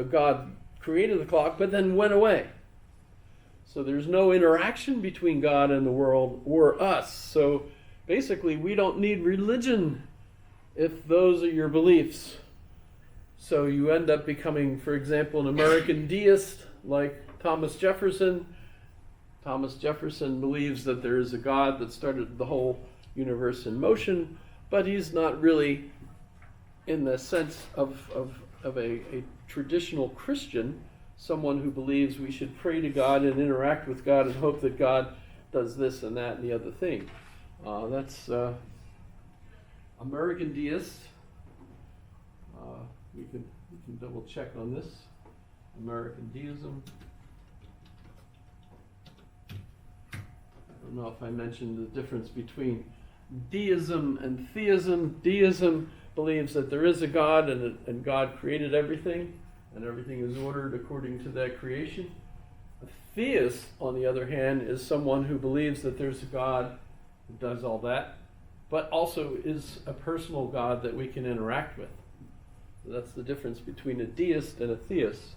God created the clock, but then went away. So there's no interaction between God and the world or us. So basically, we don't need religion if those are your beliefs. So you end up becoming, for example, an American deist like Thomas Jefferson. Thomas Jefferson believes that there is a God that started the whole universe in motion, but he's not really in the sense of a traditional Christian, someone who believes we should pray to God and interact with God and hope that God does this and that and the other thing. That's American deist. We can double check on this. American deism. I don't know if I mentioned the difference between deism and theism. Deism believes that there is a God and God created everything and everything is ordered according to that creation. A theist, on the other hand, is someone who believes that there's a God who does all that, but also is a personal God that we can interact with. So that's the difference between a deist and a theist.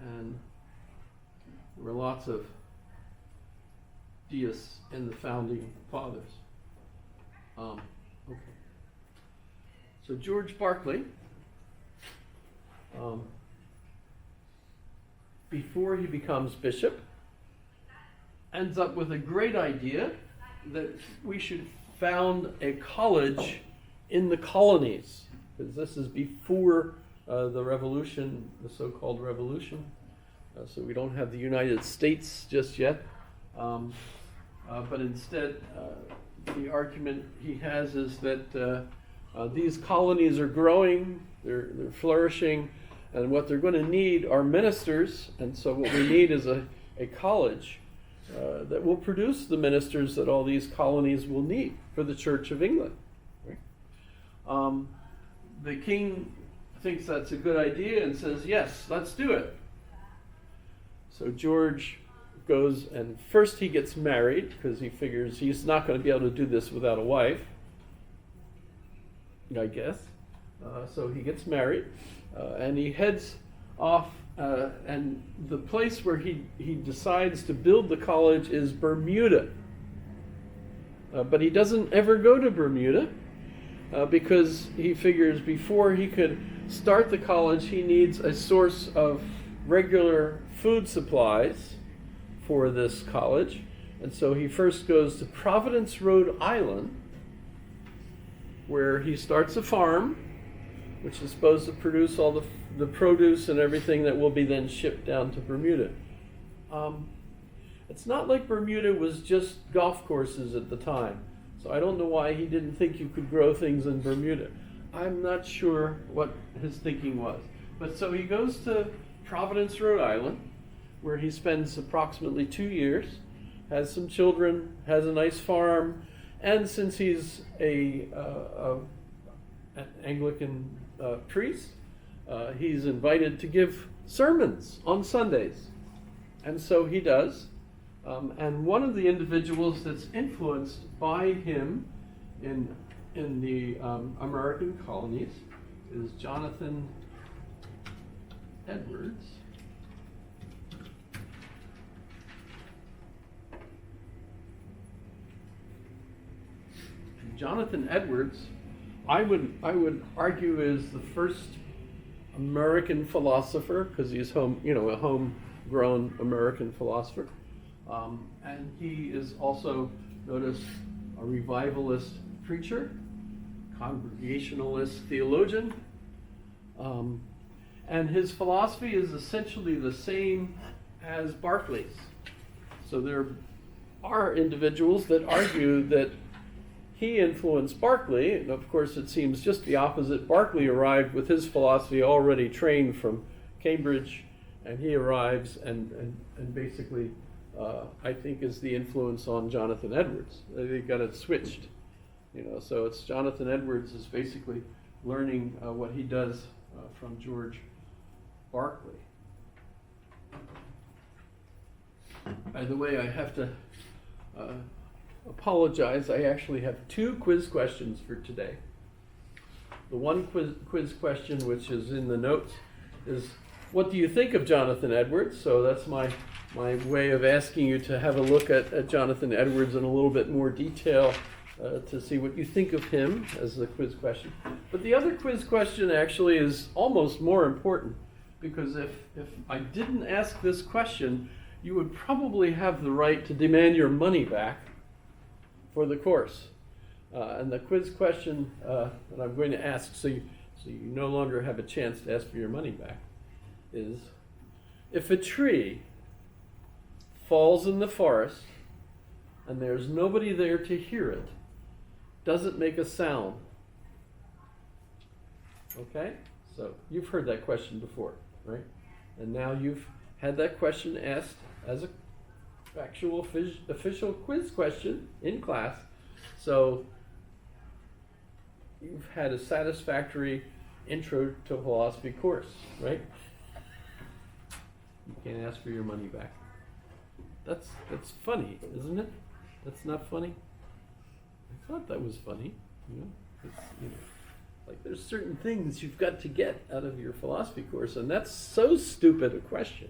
And there were lots of deists in the founding fathers. Okay. So George Berkeley, before he becomes bishop, ends up with a great idea that we should found a college in the colonies, because this is before the revolution, the so-called revolution. So we don't have the United States just yet. But instead, the argument he has is that these colonies are growing, they're flourishing, and what they're going to need are ministers. And so what we need is a college that will produce the ministers that all these colonies will need for the Church of England. Right? The king thinks that's a good idea and says, yes, let's do it. So George goes, and first he gets married because he figures he's not going to be able to do this without a wife, I guess. So he gets married and he heads off, and the place where he decides to build the college is Bermuda. But he doesn't ever go to Bermuda because he figures before he could start the college, he needs a source of regular food supplies for this college. And so he first goes to Providence, Rhode Island, where he starts a farm, which is supposed to produce all the produce and everything that will be then shipped down to Bermuda. It's not like Bermuda was just golf courses at the time. So I don't know why he didn't think you could grow things in Bermuda. I'm not sure what his thinking was. But so he goes to Providence, Rhode Island, where he spends approximately 2 years, has some children, has a nice farm, and since he's an Anglican priest, he's invited to give sermons on Sundays. And so he does. And one of the individuals that's influenced by him in the American colonies is Jonathan Edwards. Jonathan Edwards, I would argue, is the first American philosopher, because he's a homegrown American philosopher, and he is also, notice, a revivalist preacher, Congregationalist theologian, and his philosophy is essentially the same as Berkeley's. So there are individuals that argue that he influenced Berkeley, and of course it seems just the opposite. Berkeley arrived with his philosophy already trained from Cambridge, and he arrives and basically, I think, is the influence on Jonathan Edwards. They got it switched, so it's Jonathan Edwards is basically learning what he does from George Berkeley. By the way, I have to apologize. I actually have 2 quiz questions for today. The one quiz question which is in the notes is, what do you think of Jonathan Edwards? So that's my way of asking you to have a look at Jonathan Edwards in a little bit more detail to see what you think of him as the quiz question. But the other quiz question actually is almost more important, because if I didn't ask this question, you would probably have the right to demand your money back for the course. And the quiz question that I'm going to ask, so you no longer have a chance to ask for your money back, is, if a tree falls in the forest and there's nobody there to hear it, does it make a sound? Okay? So you've heard that question before, right? And now you've had that question asked as a actual official quiz question in class. So you've had a satisfactory intro to philosophy course, right? You can't ask for your money back. That's funny, isn't it? That's not funny? I thought that was funny. Like there's certain things you've got to get out of your philosophy course, and that's so stupid a question.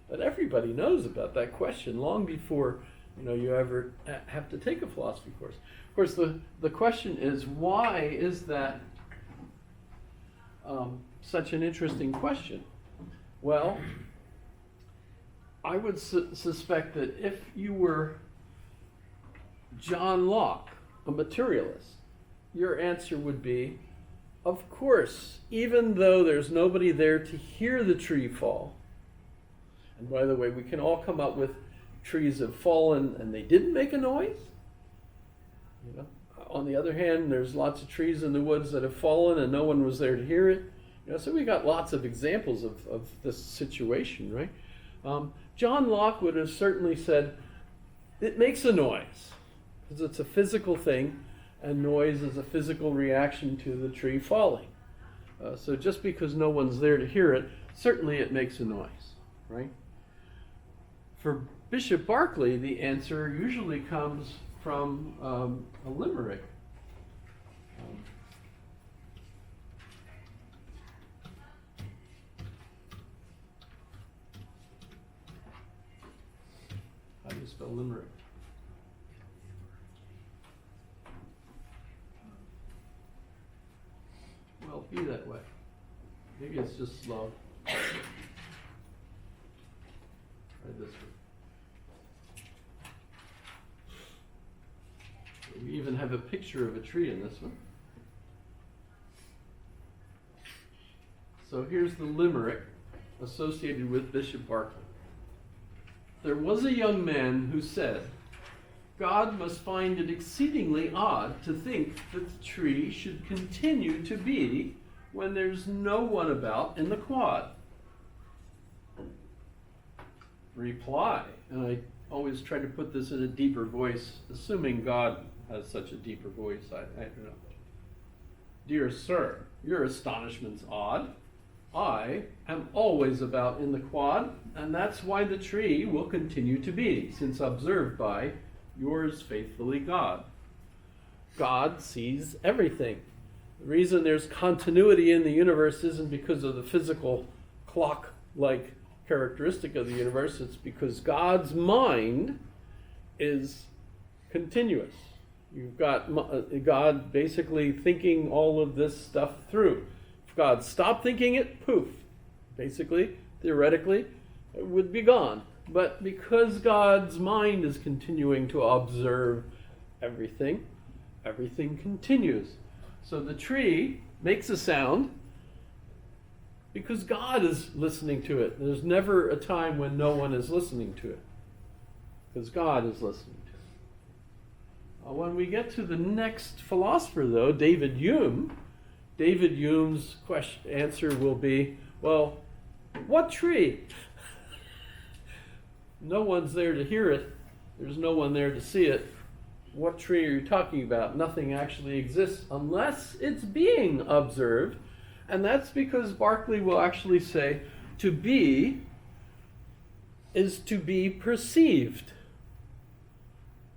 But everybody knows about that question long before you ever have to take a philosophy course. Of course, the question is, why is that such an interesting question? Well, I would suspect that if you were John Locke, a materialist, your answer would be, of course, even though there's nobody there to hear the tree fall. And by the way, we can all come up with trees have fallen and they didn't make a noise. On the other hand, there's lots of trees in the woods that have fallen and no one was there to hear it. So we got lots of examples of this situation, right? John Locke would have certainly said, it makes a noise, because it's a physical thing, and noise is a physical reaction to the tree falling. So just because no one's there to hear it, certainly it makes a noise, right? For Bishop Berkeley, the answer usually comes from a limerick. How do you spell limerick? Well, be that way. Maybe it's just slow. Try this one. We even have a picture of a tree in this one. So here's the limerick associated with Bishop Berkeley. There was a young man who said, God must find it exceedingly odd to think that the tree should continue to be when there's no one about in the quad. Reply, and I always try to put this in a deeper voice, assuming God has such a deeper voice, I don't know. Dear sir, your astonishment's odd. I am always about in the quad, and that's why the tree will continue to be, since observed by yours faithfully, God. God sees everything. The reason there's continuity in the universe isn't because of the physical clock-like characteristic of the universe. It's because God's mind is continuous. You've got God basically thinking all of this stuff through. If God stopped thinking it, poof, basically, theoretically, it would be gone. But because God's mind is continuing to observe everything, everything continues. So the tree makes a sound because God is listening to it. There's never a time when no one is listening to it, because God is listening to it. When we get to the next philosopher, though, David Hume, David Hume's answer will be, well, what tree? No one's there to hear it. There's no one there to see it. What tree are you talking about? Nothing actually exists unless it's being observed. And that's because Berkeley will actually say, to be is to be perceived.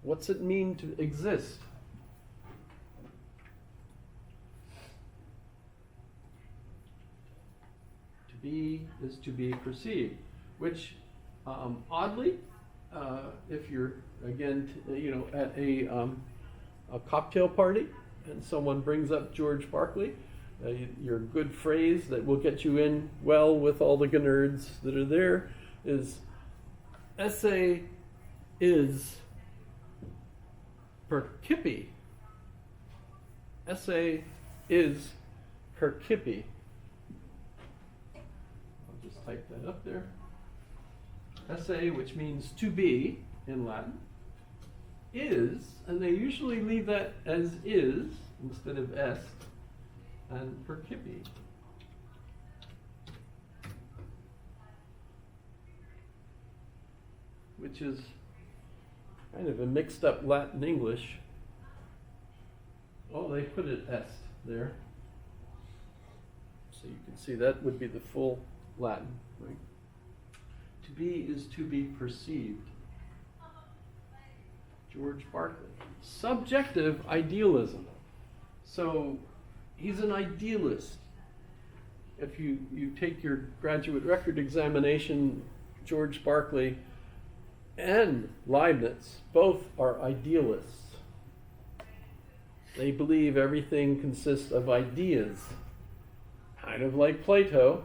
What's it mean to exist? To be is to be perceived, which oddly, if you're again, at a cocktail party and someone brings up George Berkeley, your good phrase that will get you in well with all the nerds that are there is esse is percipi. Esse is percipi. I'll just type that up there. Esse, which means to be in Latin, is, and they usually leave that as is instead of est, and percipi. Which is kind of a mixed up Latin English. Oh, they put it est there. So you can see that would be the full Latin, right? To be is to be perceived. George Berkeley. Subjective idealism. So he's an idealist. If you take your graduate record examination, George Berkeley and Leibniz both are idealists. They believe everything consists of ideas, kind of like Plato,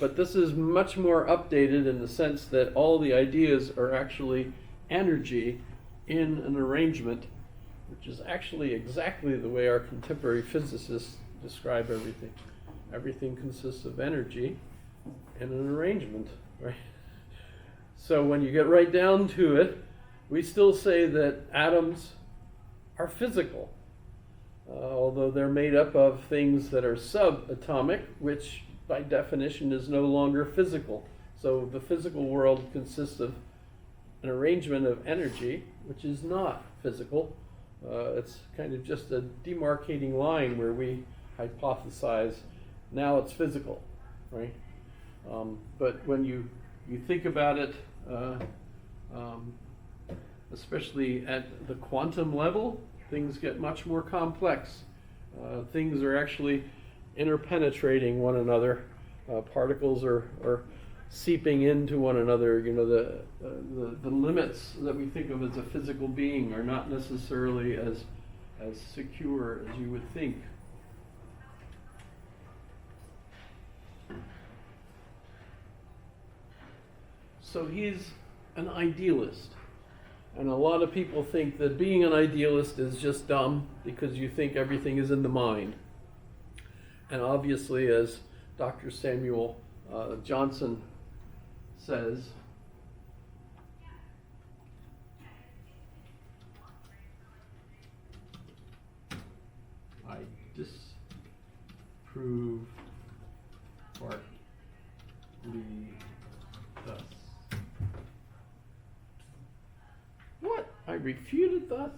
but this is much more updated in the sense that all the ideas are actually energy in an arrangement, which is actually exactly the way our contemporary physicists describe everything. Everything consists of energy in an arrangement, right? So when you get right down to it, we still say that atoms are physical, although they're made up of things that are subatomic, which by definition is no longer physical. So the physical world consists of an arrangement of energy, which is not physical. It's kind of just a demarcating line where we hypothesize now it's physical, right? But when you think about it, especially at the quantum level, things get much more complex. Things are actually interpenetrating one another. Particles are seeping into one another. The limits that we think of as a physical being are not necessarily as secure as you would think. So he's an idealist. And a lot of people think that being an idealist is just dumb because you think everything is in the mind. And obviously, as Dr. Samuel Johnson says, I disprove Berkeley thus. What? I refuted thus?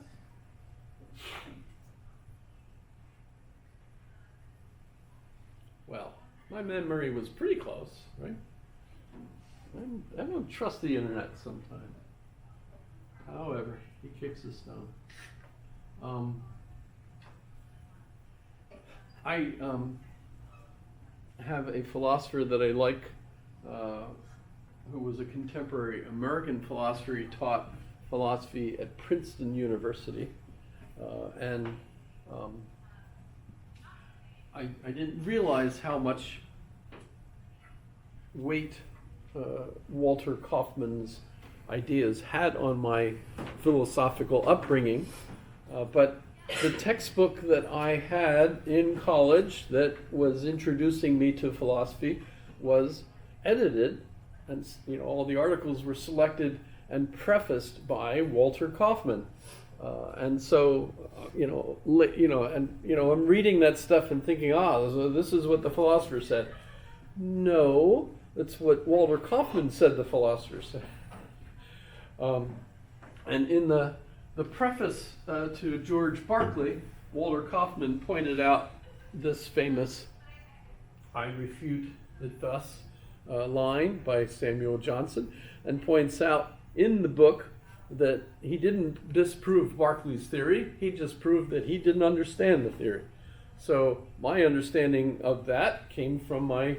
Well, my memory was pretty close, right? I don't trust the internet sometimes. However, he kicks us down. I have a philosopher that I like, who was a contemporary American philosopher. He taught philosophy at Princeton University, and I didn't realize how much weight Walter Kaufman's ideas had on my philosophical upbringing, but the textbook that I had in college that was introducing me to philosophy was edited, and all the articles were selected and prefaced by Walter Kaufman. And so, I'm reading that stuff and thinking, so this is what the philosopher said. No, that's what Walter Kaufman said the philosopher said. And in the preface to George Berkeley, Walter Kaufman pointed out this famous "I refute it thus" line by Samuel Johnson, and points out in the book that he didn't disprove Berkeley's theory, he just proved that he didn't understand the theory. So my understanding of that came from my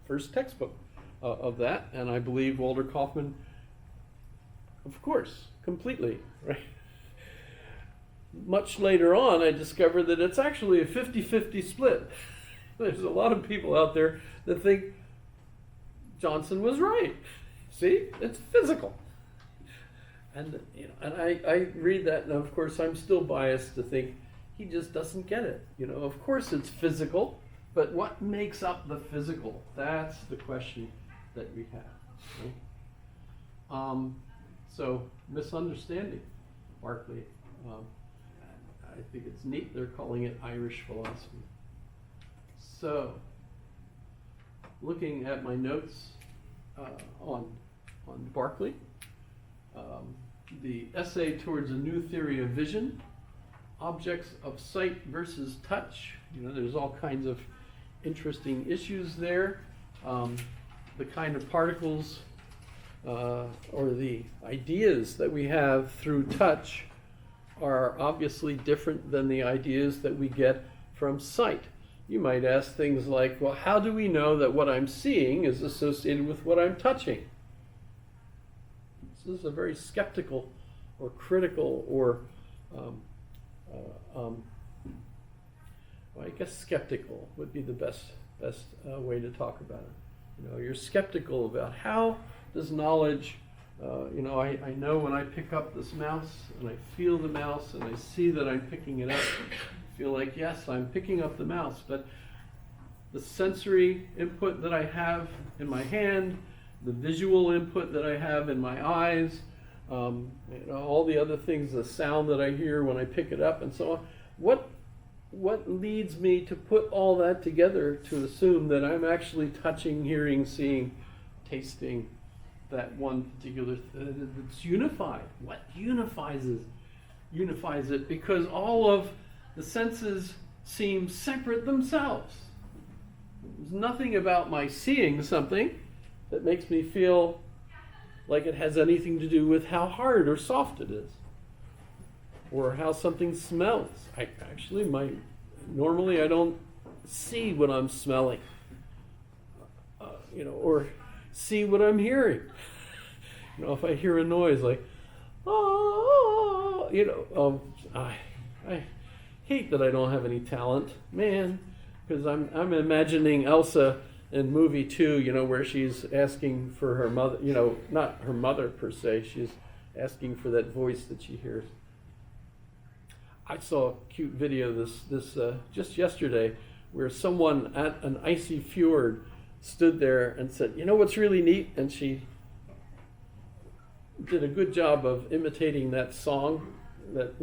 first textbook of that, and I believe Walter Kaufman, of course, completely, right? Much later on, I discovered that it's actually a 50-50 split. There's a lot of people out there that think Johnson was right. See, it's physical. And and I read that, and of course I'm still biased to think he just doesn't get it. Of course it's physical, but what makes up the physical? That's the question that we have. Right? So misunderstanding Berkeley. I think it's neat they're calling it Irish philosophy. So, looking at my notes on Berkeley, the essay towards a new theory of vision, objects of sight versus touch. There's all kinds of interesting issues there. The kind of particles or the ideas that we have through touch are obviously different than the ideas that we get from sight. You might ask things like, well, how do we know that what I'm seeing is associated with what I'm touching? This is a very skeptical or critical or, I guess skeptical would be the best way to talk about it. You're skeptical about how does knowledge, I know when I pick up this mouse and I feel the mouse and I see that I'm picking it up, I feel like, yes, I'm picking up the mouse, but the sensory input that I have in my hand, the visual input that I have in my eyes, all the other things, the sound that I hear when I pick it up and so on, what leads me to put all that together to assume that I'm actually touching, hearing, seeing, tasting that one particular that's unified? What unifies it? Because all of the senses seem separate themselves. There's nothing about my seeing something that makes me feel like it has anything to do with how hard or soft it is, or how something smells. Normally I don't see what I'm smelling, or see what I'm hearing. If I hear a noise like, I hate that I don't have any talent, man, because I'm imagining Elsa in movie 2, where she's asking for her mother, not her mother per se, she's asking for that voice that she hears. I saw a cute video this just yesterday where someone at an icy fjord stood there and said, what's really neat? And she did a good job of imitating that song that,